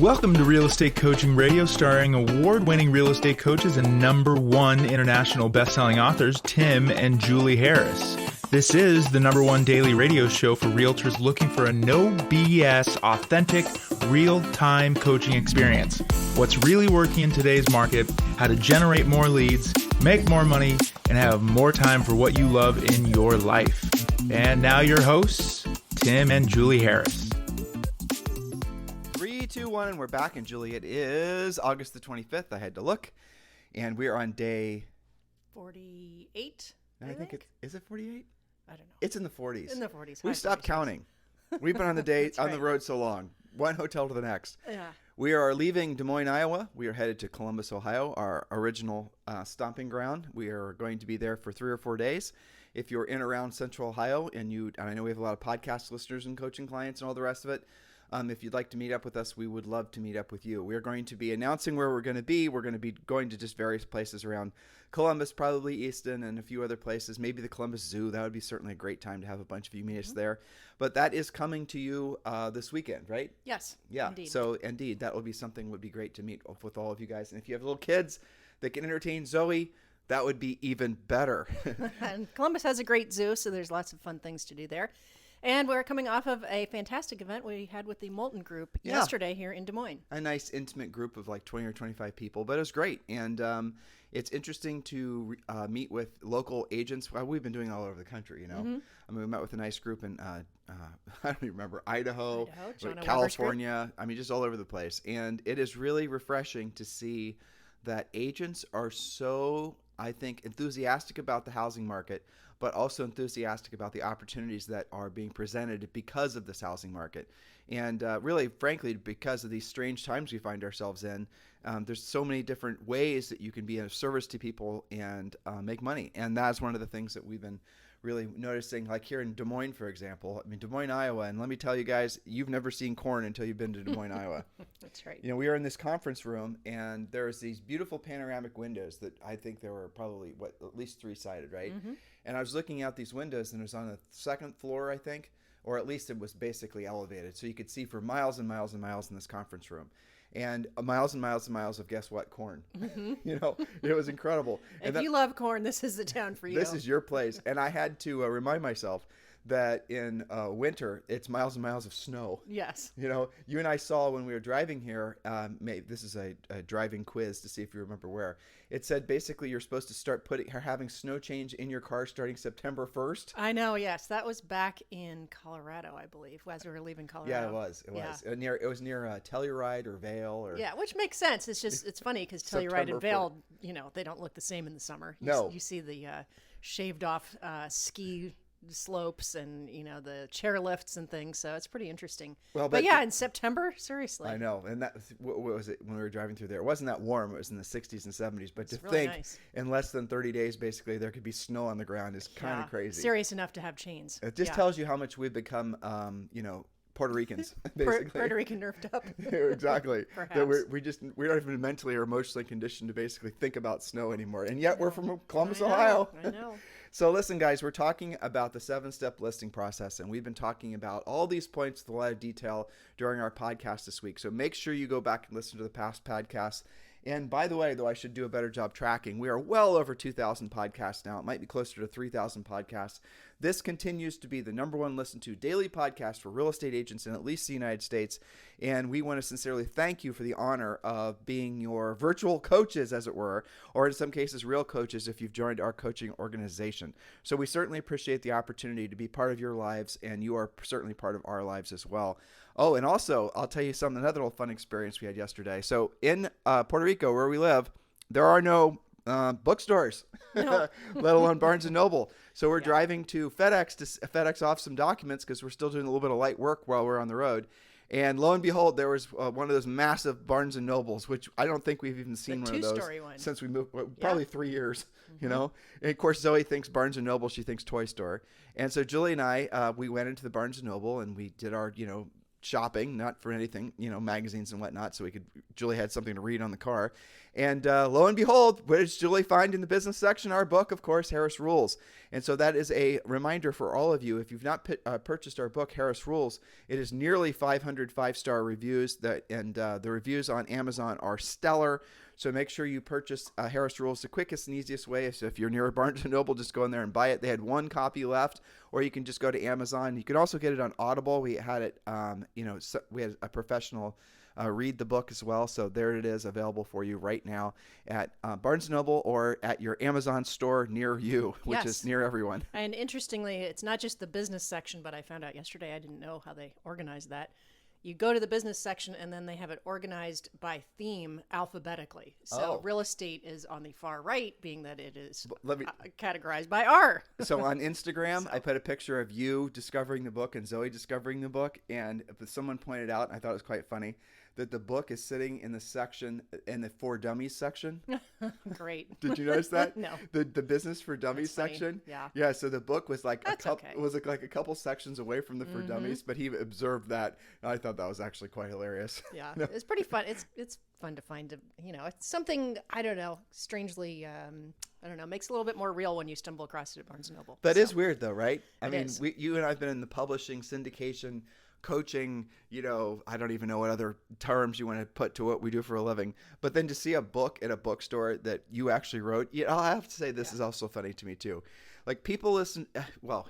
Welcome to Real Estate Coaching Radio, starring award-winning real estate coaches and #1 international best-selling authors, Tim and Julie Harris. This is the #1 daily radio show for realtors looking for a no BS, authentic, real-time coaching experience. What's really working in today's market, how to generate more leads, make more money, and have more time for what you love in your life. And now your hosts, Tim and Julie Harris. 3, 2, 1, and we're back. And Julie, it is August the 25th. I had to look, and we are on day 48. I think is it 48? I don't know. It's in the 40s. In the 40s. We stopped counting. We've been on the right. the road so long. One hotel to the next. Yeah. We are leaving Des Moines, Iowa. We are headed to Columbus, Ohio, our original stomping ground. We are going to be there for 3 or 4 days. If you're in around Central Ohio, and I know we have a lot of podcast listeners and coaching clients and all the rest of it, if you'd like to meet up with us, we would love to meet up with you. We're going to be announcing where we're going to be. We're going to be going to just various places around Columbus, probably Easton, and a few other places. Maybe the Columbus Zoo. That would be certainly a great time to have a bunch of you meet us there. But that is coming to you this weekend, right? Yes. Yeah. Indeed. So indeed, that would be something would be great to meet with all of you guys. And if you have little kids that can entertain Zoe, that would be even better. And Columbus has a great zoo, so there's lots of fun things to do there. And we're coming off of a fantastic event we had with the Molten Group yesterday here in Des Moines. A nice intimate group of like 20 or 25 people, but it was great. And it's interesting to meet with local agents. Well, we've been doing it all over the country, you know. Mm-hmm. I mean, we met with a nice group in, I don't even remember, Idaho, California. I mean, just all over the place. And it is really refreshing to see that agents are so, I think, enthusiastic about the housing market, but also enthusiastic about the opportunities that are being presented because of this housing market. And really, frankly, because of these strange times we find ourselves in, there's so many different ways that you can be of service to people and make money. And that's one of the things that we've been really noticing, like here in Des Moines, for example. I mean, Des Moines, Iowa, and let me tell you guys, you've never seen corn until you've been to Des Moines, Iowa. That's right. You know, we are in this conference room, and there's these beautiful panoramic windows that I think there were probably, at least 3-sided, right? Mm-hmm. And I was looking out these windows, and it was on the 2nd floor, I think, or at least it was basically elevated. So you could see for miles and miles and miles in this conference room. And miles and miles and miles of, guess what, corn. Mm-hmm. You know, it was incredible. If you love corn, this is the town for you. This is your place. And I had to remind myself that in winter, it's miles and miles of snow. Yes. You know, you and I saw when we were driving here, this is a driving quiz to see if you remember where. It said basically you're supposed to start having snow change in your car starting September 1st. I know, yes. That was back in Colorado, I believe, as we were leaving Colorado. Yeah, it was. It was near Telluride or Vail. Yeah, which makes sense. It's just, it's funny because Telluride and Vail, you know, they don't look the same in the summer. You see the shaved off ski slopes and, you know, the chair lifts and things, so it's pretty interesting. Well, but yeah, in September, seriously. I know. And that, what was it when we were driving through there? It wasn't that warm. It was in the 60s and 70s, but to really think nice. In less than 30 days basically there could be snow on the ground is kind of crazy. Serious enough to have chains. It just tells you how much we've become you know, Puerto Ricans, basically. Puerto Rican nerfed up. Exactly. That we don't even mentally or emotionally conditioned to basically think about snow anymore. And yet we're from Columbus, Ohio. I know. So listen, guys, we're talking about the 7-step listing process, and we've been talking about all these points with a lot of detail during our podcast this week. So make sure you go back and listen to the past podcasts. And by the way, though, I should do a better job tracking. We are well over 2,000 podcasts now. It might be closer to 3,000 podcasts. This continues to be the #1 listened to daily podcast for real estate agents in at least the United States. And we want to sincerely thank you for the honor of being your virtual coaches, as it were, or in some cases, real coaches if you've joined our coaching organization. So we certainly appreciate the opportunity to be part of your lives, and you are certainly part of our lives as well. Oh, and also, I'll tell you another little fun experience we had yesterday. So in Puerto Rico, where we live, there are no bookstores, no. let alone Barnes & Noble. So we're driving to FedEx to FedEx off some documents because we're still doing a little bit of light work while we're on the road. And lo and behold, there was one of those massive Barnes & Nobles, which I don't think we've even seen one of those since we moved, probably 3 years, you know. And of course, Zoe thinks Barnes & Noble, she thinks Toy Store. And so Julie and I, we went into the Barnes & Noble and we did our, you know, shopping, not for anything, magazines and whatnot. So Julie had something to read on the car. And lo and behold, what does Julie find in the business section? Our book, of course, Harris Rules. And so that is a reminder for all of you. If you've not purchased our book, Harris Rules, it is nearly 500 5-star reviews. And the reviews on Amazon are stellar. So make sure you purchase Harris Rules the quickest and easiest way. So if you're near Barnes & Noble, just go in there and buy it. They had one copy left, or you can just go to Amazon. You can also get it on Audible. We had it, we had a professional read the book as well. So there it is, available for you right now at Barnes & Noble or at your Amazon store near you, which is near everyone. And interestingly, it's not just the business section, but I found out yesterday, I didn't know how they organized that. You go to the business section, and then they have it organized by theme alphabetically. So real estate is on the far right, being that it is categorized by R. So on Instagram, I put a picture of you discovering the book and Zoe discovering the book. And someone pointed out, and I thought it was quite funny, that the book is sitting in the section, in the For Dummies section. Great. Did you notice that? No. The Business for Dummies section. Yeah. Yeah. So the book was like okay. It was like a couple sections away from the For Dummies, but he observed that. I thought that was actually quite hilarious. Yeah. It's pretty fun. It's fun to find. It's something, I don't know, strangely, makes it a little bit more real when you stumble across it at Barnes & Noble. That is weird though, right? I mean, is. you and I have been in the publishing, syndication, coaching, I don't even know what other terms you want to put to what we do for a living. But then to see a book at a bookstore that you actually wrote, I have to say this is also funny to me too. Like people listen,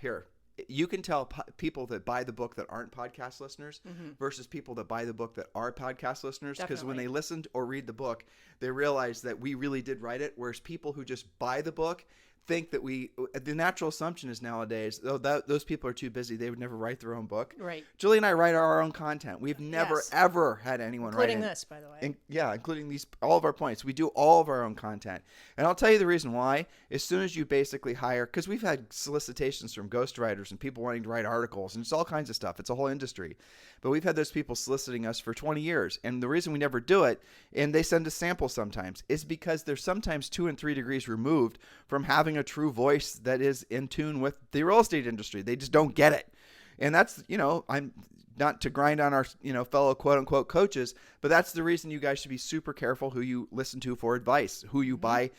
here, you can tell people that buy the book that aren't podcast listeners versus people that buy the book that are podcast listeners. Because when they listened or read the book, they realize that we really did write it. Whereas people who just buy the book think that the natural assumption is nowadays, those people are too busy. They would never write their own book. Right. Julie and I write our own content. We've never, ever had anyone write it. Including this, by the way. Including all of our points. We do all of our own content. And I'll tell you the reason why. As soon as you basically hire, because we've had solicitations from ghostwriters and people wanting to write articles, and it's all kinds of stuff. It's a whole industry. But we've had those people soliciting us for 20 years. And the reason we never do it, and they send us samples sometimes, is because they're sometimes 2 and 3 degrees removed from having a true voice that is in tune with the real estate industry. They just don't get it. And that's, I'm not to grind on our, fellow quote unquote coaches, but that's the reason you guys should be super careful who you listen to for advice, who you buy,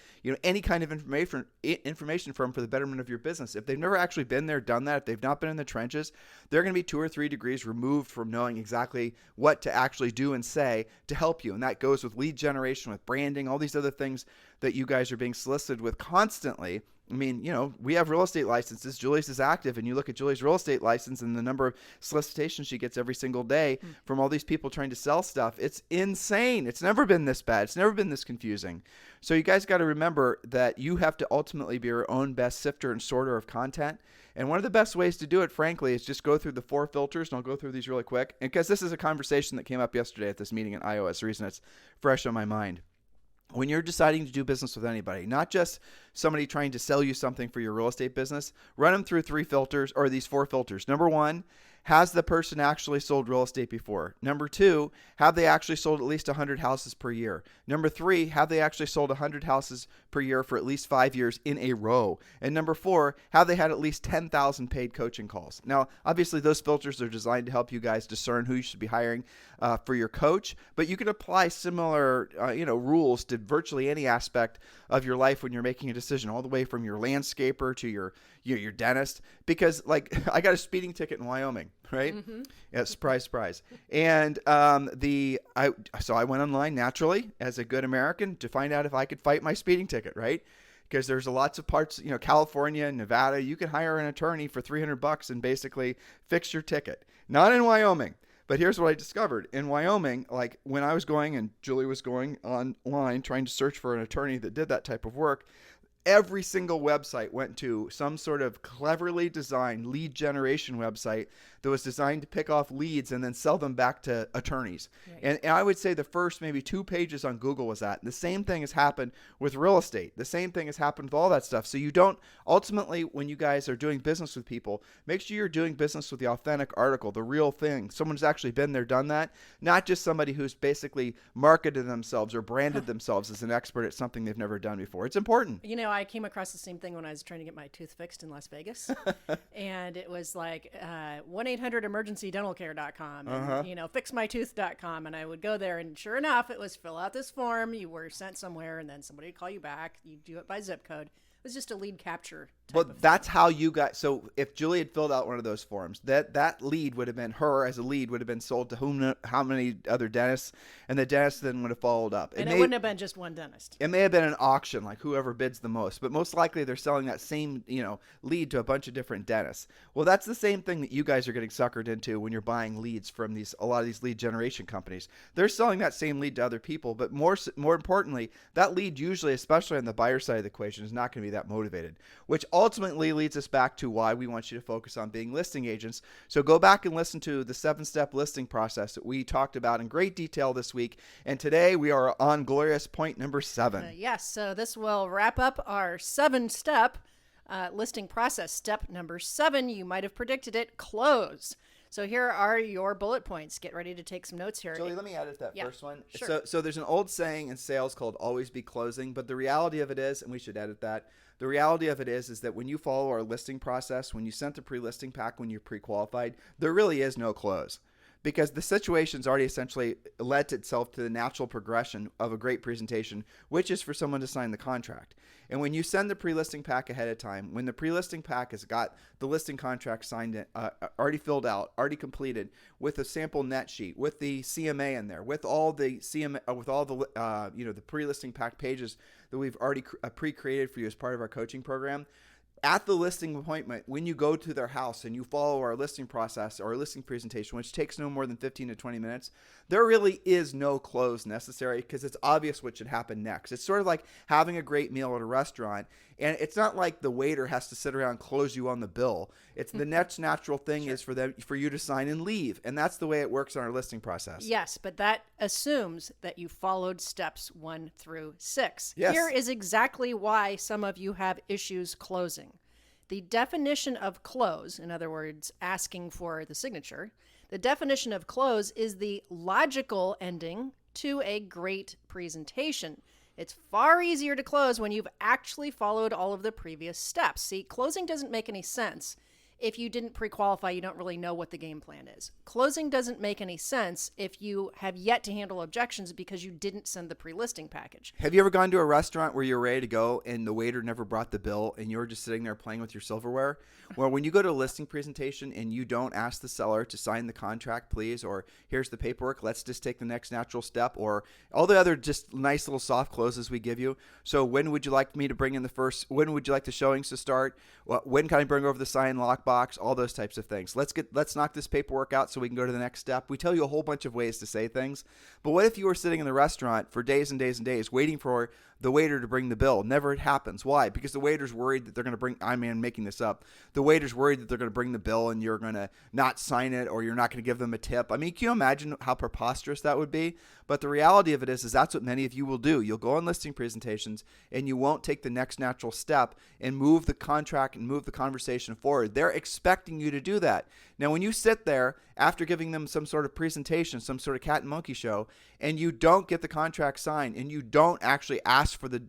any kind of information from for the betterment of your business. If they've never actually been there, done that, if they've not been in the trenches, they're going to be 2 or 3 degrees removed from knowing exactly what to actually do and say to help you. And that goes with lead generation, with branding, all these other things that you guys are being solicited with constantly. I mean, we have real estate licenses. Julie's is active, and you look at Julie's real estate license and the number of solicitations she gets every single day from all these people trying to sell stuff. It's insane. It's never been this bad. It's never been this confusing. So you guys got to remember that you have to ultimately be your own best sifter and sorter of content. And one of the best ways to do it, frankly, is just go through the 4 filters, and I'll go through these really quick. And because this is a conversation that came up yesterday at this meeting in Iowa, it's the reason it's fresh on my mind. When you're deciding to do business with anybody, not just somebody trying to sell you something for your real estate business, run them through 3 filters, or these 4 filters. Number 1, has the person actually sold real estate before? Number 2, have they actually sold at least 100 houses per year? Number 3, have they actually sold 100 houses per year for at least 5 years in a row? And number 4, have they had at least 10,000 paid coaching calls? Now, obviously, those filters are designed to help you guys discern who you should be hiring for your coach, but you can apply similar, rules to virtually any aspect of your life when you're making a decision, all the way from your landscaper to your dentist. Because, I got a speeding ticket in Wyoming, right? Mm-hmm. Yeah, surprise, surprise. And so I went online naturally as a good American to find out if I could fight my speeding ticket, right? Because there's lots of parts, California and Nevada, you can hire an attorney for $300 and basically fix your ticket. Not in Wyoming. But here's what I discovered. In Wyoming, when I was going and Julie was going online trying to search for an attorney that did that type of work, every single website went to some sort of cleverly designed lead generation website that was designed to pick off leads and then sell them back to attorneys. Right. And I would say the first maybe 2 pages on Google was that. And the same thing has happened with real estate. The same thing has happened with all that stuff. So you don't, ultimately, when you guys are doing business with people, make sure you're doing business with the authentic article, the real thing. Someone's actually been there, done that, not just somebody who's basically marketed themselves or branded themselves as an expert at something they've never done before. It's important. I came across the same thing when I was trying to get my tooth fixed in Las Vegas. And it was 1 1-800-emergency-dental-care.com and, fixmytooth.com. And I would go there, and sure enough, it was fill out this form. You were sent somewhere, and then somebody would call you back. You do it by zip code. It was just a lead capture type Well, of that's thing. how you got. So if Julie had filled out one of those forms, that lead would have been her as a lead would have been sold to how many other dentists, and the dentist then would have followed up. And it wouldn't have been just one dentist. It may have been an auction, like whoever bids the most, but most likely they're selling that same lead to a bunch of different dentists. Well, that's the same thing that you guys are getting suckered into when you're buying leads from a lot of these lead generation companies. They're selling that same lead to other people, but more importantly, that lead usually, especially on the buyer side of the equation, is not going to be that motivated, which ultimately leads us back to why we want you to focus on being listing agents. So go back and listen to the 7-step listing process that we talked about in great detail this week. And today we are on glorious point number 7. Yes, so this will wrap up our 7-step listing process. Step number 7, you might have predicted it, close. So here are your bullet points. Get ready to take some notes here. Julie, let me edit that first one. Sure. So there's an old saying in sales called always be closing, but the reality of it is, and we should edit that, the reality of it is that when you follow our listing process, when you sent the pre-listing pack, when you're pre-qualified, there really is no close. Because the situation's already essentially led itself to the natural progression of a great presentation, which is for someone to sign the contract. And when you send the pre-listing pack ahead of time, when the pre-listing pack has got the listing contract signed, already filled out, already completed, with a sample net sheet, with the CMA in there, with all the CMA, with all the the pre-listing pack pages that we've already pre-created for you as part of our coaching program. At the listing appointment, when you go to their house and you follow our listing process or our listing presentation, which takes no more than 15 to 20 minutes, there really is no close necessary because it's obvious what should happen next. It's sort of like having a great meal at a restaurant, and it's not like the waiter has to sit around and close you on the bill. It's the next natural thing is for you to sign and leave, and that's the way it works on our listing process. Yes, but that assumes that you followed steps 1 through 6. Yes. Here is exactly why some of you have issues closing. The definition of close, in other words, asking for the signature, the definition of close is the logical ending to a great presentation. It's far easier to close when you've actually followed all of the previous steps. See, closing doesn't make any sense. If you didn't pre-qualify, you don't really know what the game plan is. Closing doesn't make any sense if you have yet to handle objections because you didn't send the pre-listing package. Have you ever gone to a restaurant where you're ready to go and the waiter never brought the bill and you're just sitting there playing with your silverware? Well, when you go to a listing presentation and you don't ask the seller to sign the contract, please, or here's the paperwork, let's just take the next natural step, or all the other just nice little soft closes we give you. So when would you like me to bring in when would you like the showings to start? When can I bring over the sign lockbox? All those types of things. Let's knock this paperwork out so we can go to the next step. We tell you a whole bunch of ways to say things. But what if you were sitting in the restaurant for days and days and days waiting for the waiter to bring the bill? Never happens. Why? Because the waiter's worried that they're going to bring, making this up. The waiter's worried that they're going to bring the bill and you're going to not sign it or you're not going to give them a tip. I mean, can you imagine how preposterous that would be? But the reality of it is that's what many of you will do. You'll go on listing presentations and you won't take the next natural step and move the contract and move the conversation forward. They're expecting you to do that. Now, when you sit there after giving them some sort of presentation, some sort of cat and monkey show, and you don't get the contract signed and you don't actually ask for the,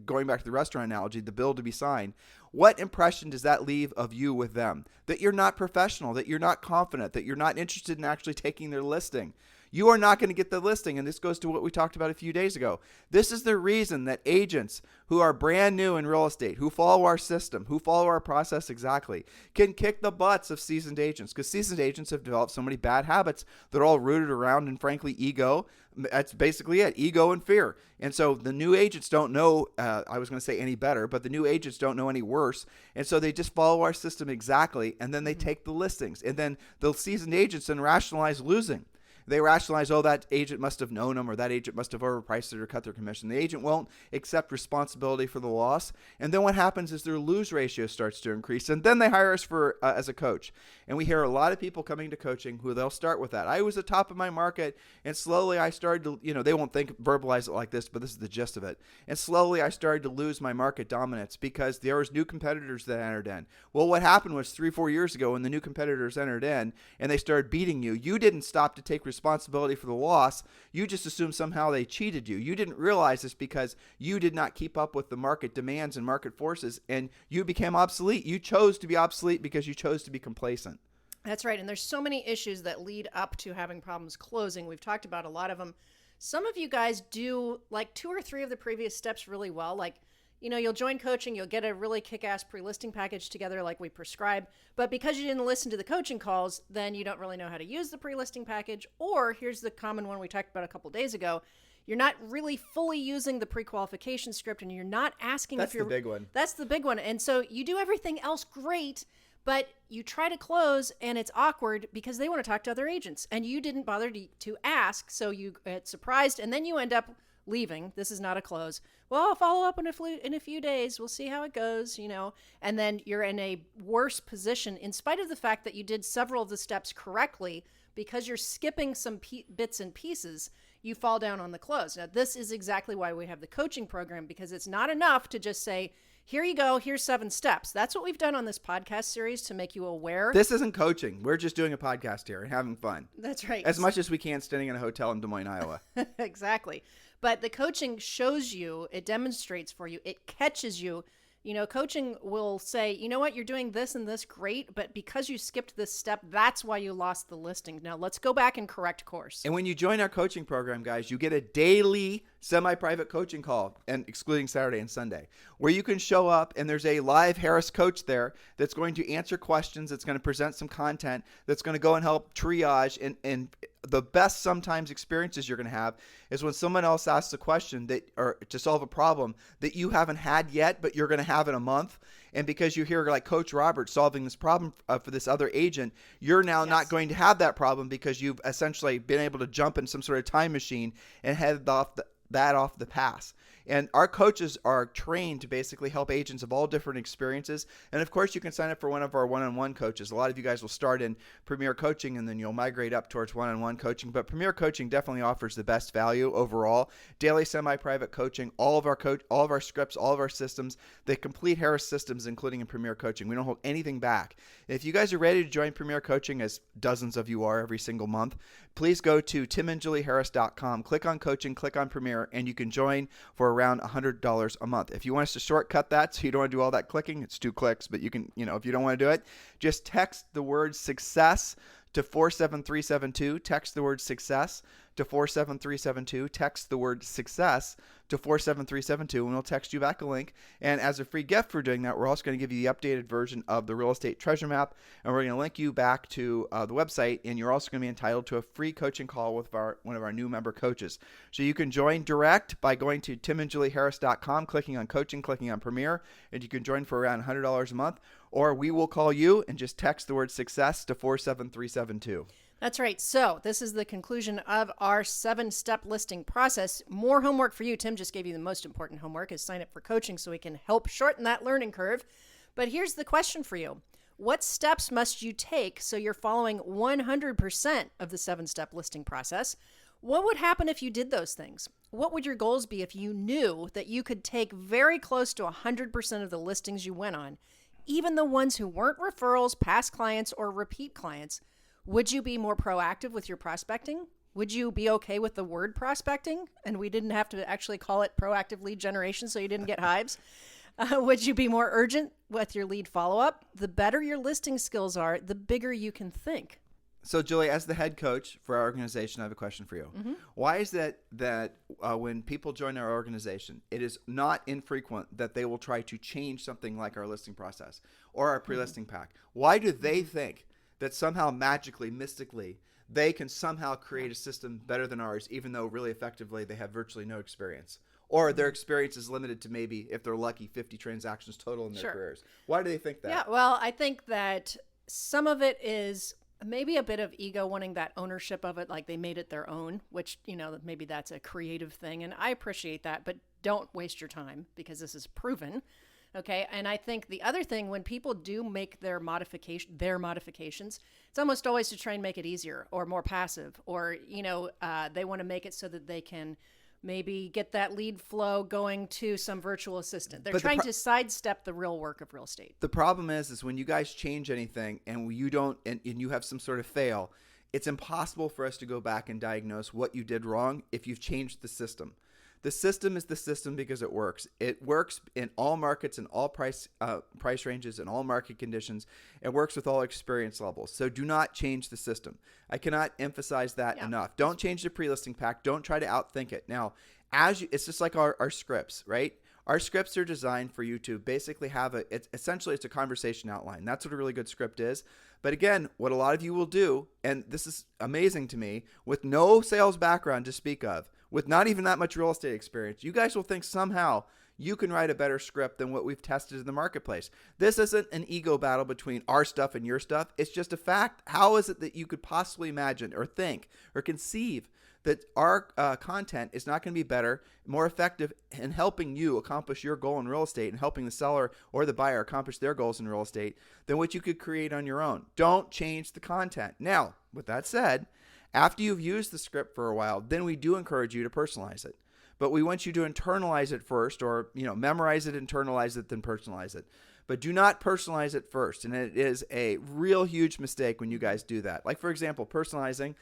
going back to the restaurant analogy, the bill to be signed, what impression does that leave of you with them? That you're not professional, that you're not confident, that you're not interested in actually taking their listing. You are not going to get the listing, and this goes to what we talked about a few days ago. This is the reason that agents who are brand new in real estate, who follow our system, who follow our process exactly, can kick the butts of seasoned agents, because seasoned agents have developed so many bad habits that are all rooted around, and frankly, ego. That's basically it, ego and fear. And so the new agents don't know, I was going to say any better, but the new agents don't know any worse. And so they just follow our system exactly, and then they take the listings. And then the seasoned agents then rationalize losing. They rationalize, oh, that agent must have known them, or that agent must have overpriced it or cut their commission. The agent won't accept responsibility for the loss. And then what happens is their lose ratio starts to increase. And then they hire us as a coach. And we hear a lot of people coming to coaching who they'll start with that. I was at the top of my market, and slowly I started to, they won't verbalize it like this, but this is the gist of it. And slowly I started to lose my market dominance because there was new competitors that entered in. Well, what happened was 3-4 years ago when the new competitors entered in and they started beating you, you didn't stop to take responsibility responsibility for the loss, you just assume somehow they cheated you. You didn't realize this because you did not keep up with the market demands and market forces, and you became obsolete. You chose to be obsolete because you chose to be complacent. That's right. And there's so many issues that lead up to having problems closing. We've talked about a lot of them. Some of you guys do like 2 or 3 of the previous steps really well. Like, you'll join coaching, you'll get a really kick-ass pre-listing package together like we prescribe. But because you didn't listen to the coaching calls, then you don't really know how to use the pre-listing package. Or here's the common one we talked about a couple days ago. You're not really fully using the pre-qualification script, and you're not asking if you're... That's the big one. That's the big one. And so you do everything else great, but you try to close and it's awkward because they want to talk to other agents and you didn't bother to ask. So you get surprised and then you end up leaving. This is not a close. Well, I'll follow up in a few days. We'll see how it goes, and then you're in a worse position in spite of the fact that you did several of the steps correctly. Because you're skipping some bits and pieces, you fall down on the close. Now, this is exactly why we have the coaching program, because it's not enough to just say, here you go, here's 7 steps. That's what we've done on this podcast series to make you aware. This isn't coaching. We're just doing a podcast here and having fun. That's right. As much as we can standing in a hotel in Des Moines, Iowa. Exactly. But the coaching shows you, it demonstrates for you, it catches you. Coaching will say, you know what, you're doing this and this great, but because you skipped this step, that's why you lost the listing. Now let's go back and correct course. And when you join our coaching program, guys, you get a daily semi-private coaching call, and excluding Saturday and Sunday, where you can show up and there's a live Harris coach there that's going to answer questions, that's going to present some content, that's going to go and help triage. And the best sometimes experiences you're going to have is when someone else asks a question or to solve a problem that you haven't had yet, but you're going to have in a month. And because you hear like Coach Robert solving this problem for this other agent, you're now not going to have that problem because you've essentially been able to jump in some sort of time machine and head off the pass. And our coaches are trained to basically help agents of all different experiences. And of course, you can sign up for one of our one-on-one coaches. A lot of you guys will start in Premier Coaching and then you'll migrate up towards one-on-one coaching. But Premier Coaching definitely offers the best value overall. Daily semi-private coaching, all of our scripts, all of our systems, the complete Harris systems, including in Premier Coaching. We don't hold anything back. If you guys are ready to join Premier Coaching, as dozens of you are every single month, please go to timandjulieharris.com, click on coaching, click on Premier, and you can join for around $100 a month. If you want us to shortcut that so you don't want to do all that clicking, it's 2 clicks, but you can, if you don't want to do it, just text the word success to 47372. Text the word success to 47372. Text the word success to 47372, and we'll text you back a link. And as a free gift for doing that, we're also going to give you the updated version of the real estate treasure map, and we're going to link you back to the website, and you're also going to be entitled to a free coaching call with one of our new member coaches. So you can join direct by going to timandjulieharris.com, clicking on coaching, clicking on Premier, and you can join for around $100 a month, or we will call you and just text the word success to 47372. That's right. So this is the conclusion of our 7-step listing process. More homework for you. Tim just gave you the most important homework, is sign up for coaching so we can help shorten that learning curve. But here's the question for you. What steps must you take so you're following 100% of the 7-step listing process? What would happen if you did those things? What would your goals be if you knew that you could take very close to 100% of the listings you went on, even the ones who weren't referrals, past clients, or repeat clients? Would you be more proactive with your prospecting? Would you be okay with the word prospecting? And we didn't have to actually call it proactive lead generation so you didn't get hives. Would you be more urgent with your lead follow-up? The better your listing skills are, the bigger you can think. So, Julie, as the head coach for our organization, I have a question for you. Mm-hmm. Why is that when people join our organization, it is not infrequent that they will try to change something like our listing process or our pre-listing pack? Why do they think that somehow magically, mystically, they can somehow create a system better than ours, even though really effectively they have virtually no experience? Or their experience is limited to maybe, if they're lucky, 50 transactions total in their careers. Why do they think that? Yeah, well, I think that some of it is maybe a bit of ego wanting that ownership of it, like they made it their own, which, maybe that's a creative thing. And I appreciate that, but don't waste your time because this is proven. Okay. And I think the other thing, when people do make their modifications, it's almost always to try and make it easier or more passive, or, they want to make it so that they can maybe get that lead flow going to some virtual assistant. They're trying to sidestep the real work of real estate. The problem is when you guys change anything and you don't, and you have some sort of fail, it's impossible for us to go back and diagnose what you did wrong if you've changed the system. The system is the system because it works. It works in all markets, in all price ranges, in all market conditions. It works with all experience levels. So do not change the system. I cannot emphasize that enough. Don't change the pre-listing pack. Don't try to outthink it. Now, it's just like our scripts, right? Our scripts are designed for you to basically have essentially it's a conversation outline. That's what a really good script is. But again, what a lot of you will do, and this is amazing to me, with no sales background to speak of, with not even that much real estate experience, you guys will think somehow you can write a better script than what we've tested in the marketplace. This isn't an ego battle between our stuff and your stuff. It's just a fact. How is it that you could possibly imagine or think or conceive that our content is not going to be better, more effective in helping you accomplish your goal in real estate and helping the seller or the buyer accomplish their goals in real estate than what you could create on your own? Don't change the content. Now, with that said, after you've used the script for a while, then we do encourage you to personalize it. But we want you to internalize it first, or memorize it, internalize it, then personalize it. But do not personalize it first. And it is a real huge mistake when you guys do that. Like, for example, personalizing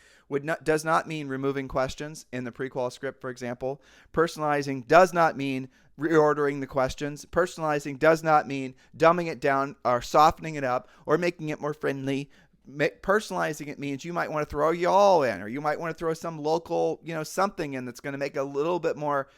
does not mean removing questions in the pre-qual script, for example. Personalizing does not mean reordering the questions. Personalizing does not mean dumbing it down or softening it up or making it more friendly. Personalizing it means you might want to throw y'all in, or you might want to throw some local, something in that's going to make it a little bit more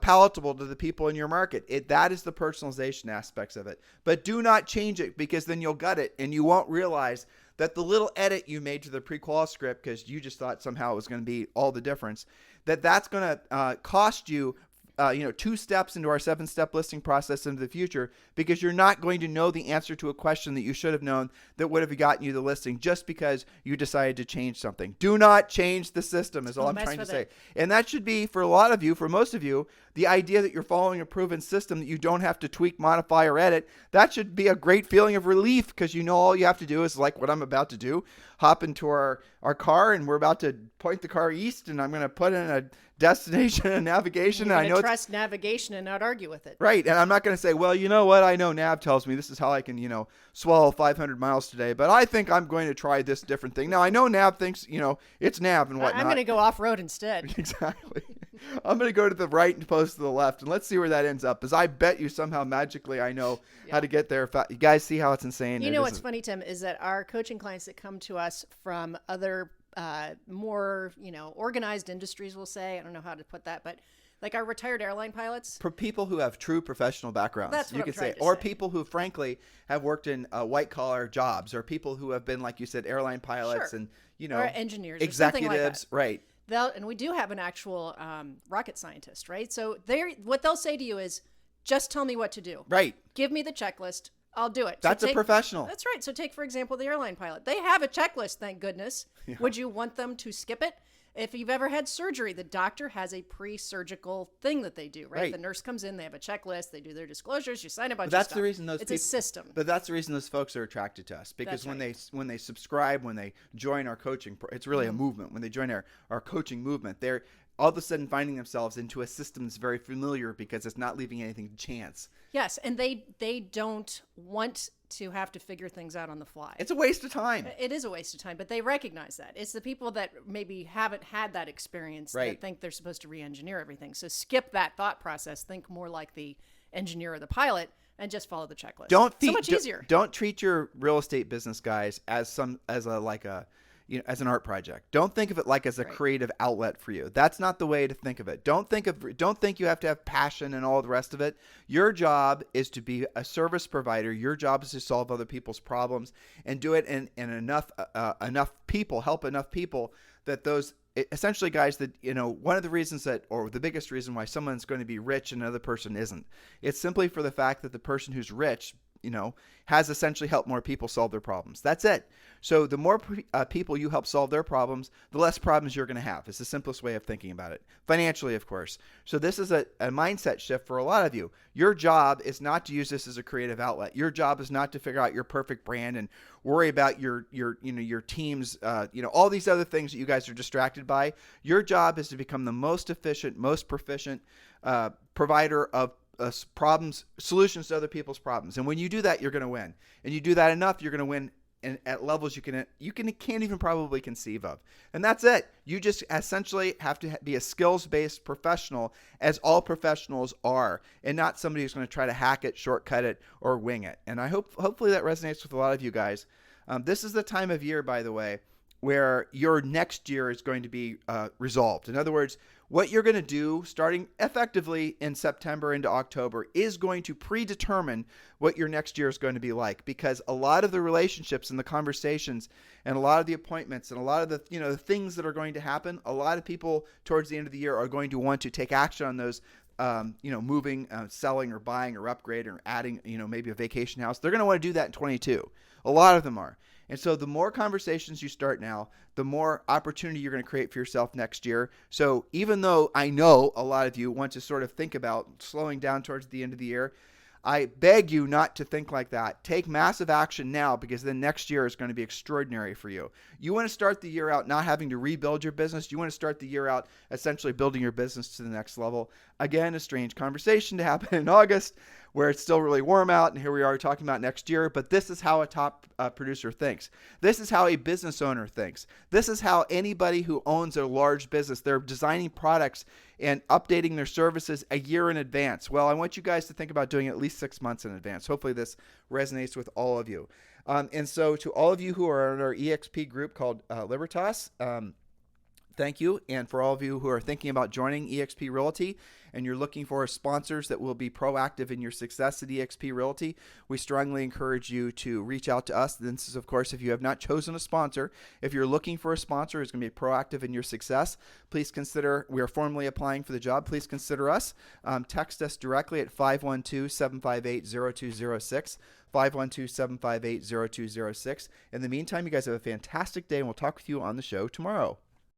palatable to the people in your market. That is the personalization aspects of it. But do not change it, because then you'll gut it and you won't realize that the little edit you made to the pre-qual script, because you just thought somehow it was going to be all the difference, that's going to cost you 2 steps into our 7-step listing process into the future, because you're not going to know the answer to a question that you should have known that would have gotten you the listing just because you decided to change something. Do not change the system is all I'm trying to say. And that should be, for a lot of you, for most of you, the idea that you're following a proven system that you don't have to tweak, modify, or edit. That should be a great feeling of relief, because all you have to do is, like what I'm about to do, hop into our car, and we're about to point the car east, and I'm going to put in a destination and navigation. You're and I know trust navigation and not argue with it. Right. And I'm not going to say, well, you know what? I know Nav tells me this is how I can, swallow 500 miles today, but I think I'm going to try this different thing. Now, I know Nav thinks, it's Nav and whatnot. I'm going to go off-road instead. Exactly. I'm going to go to the right and post to the left, and let's see where that ends up, because I bet you somehow magically I know how to get there. You guys see how it's insane? What's funny, Tim, is that our coaching clients that come to us from other more, organized industries, we'll say, I don't know how to put that, but like our retired airline pilots. For people who have true professional backgrounds, that's what you could say, or people who frankly have worked in white collar jobs, or people who have been, like you said, airline pilots and, or engineers, executives, or like right. And we do have an actual rocket scientist, right? So what they'll say to you is, just tell me what to do. Right. Give me the checklist. I'll do it. That's a professional. That's right. So take, for example, the airline pilot. They have a checklist, thank goodness. Yeah. Would you want them to skip it? If you've ever had surgery, the doctor has a pre-surgical thing that they do, right? The nurse comes in, they have a checklist, they do their disclosures, you sign a bunch of stuff. That's the reason it's a system. But that's the reason those folks are attracted to us, because when they subscribe, when they join our coaching, it's really a movement. When they join our coaching movement, they're all of a sudden finding themselves into a system that's very familiar, because it's not leaving anything to chance. Yes, and they don't want to have to figure things out on the fly. It's a waste of time. It is a waste of time, but they recognize that. It's the people that maybe haven't had that experience that think they're supposed to re-engineer everything. So skip that thought process. Think more like the engineer or the pilot and just follow the checklist. So much easier. Don't treat your real estate business, guys, as an art project. Don't think of it like as a creative outlet for you. That's not the way to think of it. Don't think you have to have passion and all the rest of it. Your job is to be a service provider. Your job is to solve other people's problems and do it in enough people, help enough people that those essentially, guys, that one of the reasons or the biggest reason why someone's going to be rich and another person isn't, it's simply for the fact that the person who's rich has essentially helped more people solve their problems. That's it. So the more people you help solve their problems, the less problems you're going to have. It's the simplest way of thinking about it. Financially, of course. So this is a mindset shift for a lot of you. Your job is not to use this as a creative outlet. Your job is not to figure out your perfect brand and worry about your team's, all these other things that you guys are distracted by. Your job is to become the most efficient, most proficient provider of solutions to other people's problems. And when you do that, you're going to win. And you do that enough, you're going to win at levels you can't even probably conceive of. And that's it. You just essentially have to be a skills-based professional, as all professionals are, and not somebody who's going to try to hack it, shortcut it, or wing it. And I hopefully that resonates with a lot of you guys. This is the time of year, by the way, where your next year is going to be resolved. In other words, what you're going to do starting effectively in September into October is going to predetermine what your next year is going to be like, because a lot of the relationships and the conversations and a lot of the appointments and a lot of the the things that are going to happen, a lot of people towards the end of the year are going to want to take action on those, moving, selling or buying or upgrading or adding, maybe a vacation house. They're going to want to do that in 22. A lot of them are. And so the more conversations you start now, the more opportunity you're going to create for yourself next year. So even though I know a lot of you want to sort of think about slowing down towards the end of the year, I beg you not to think like that. Take massive action now, because then next year is going to be extraordinary for you. You want to start the year out not having to rebuild your business. You want to start the year out essentially building your business to the next level. Again, a strange conversation to happen in August where it's still really warm out, and here we are talking about next year. But this is how a top producer thinks. This is how a business owner thinks. This is how anybody who owns a large business, they're designing products and updating their services a year in advance. Well, I want you guys to think about doing it at least 6 months in advance. Hopefully this resonates with all of you. And so to all of you who are in our EXP group called Libertas, thank you. And for all of you who are thinking about joining eXp Realty and you're looking for sponsors that will be proactive in your success at eXp Realty, we strongly encourage you to reach out to us. This is, of course, if you have not chosen a sponsor. If you're looking for a sponsor who's going to be proactive in your success, please consider, we are formally applying for the job. Please consider us. Text us directly at 512-758-0206. 512-758-0206. In the meantime, you guys have a fantastic day, and we'll talk with you on the show tomorrow.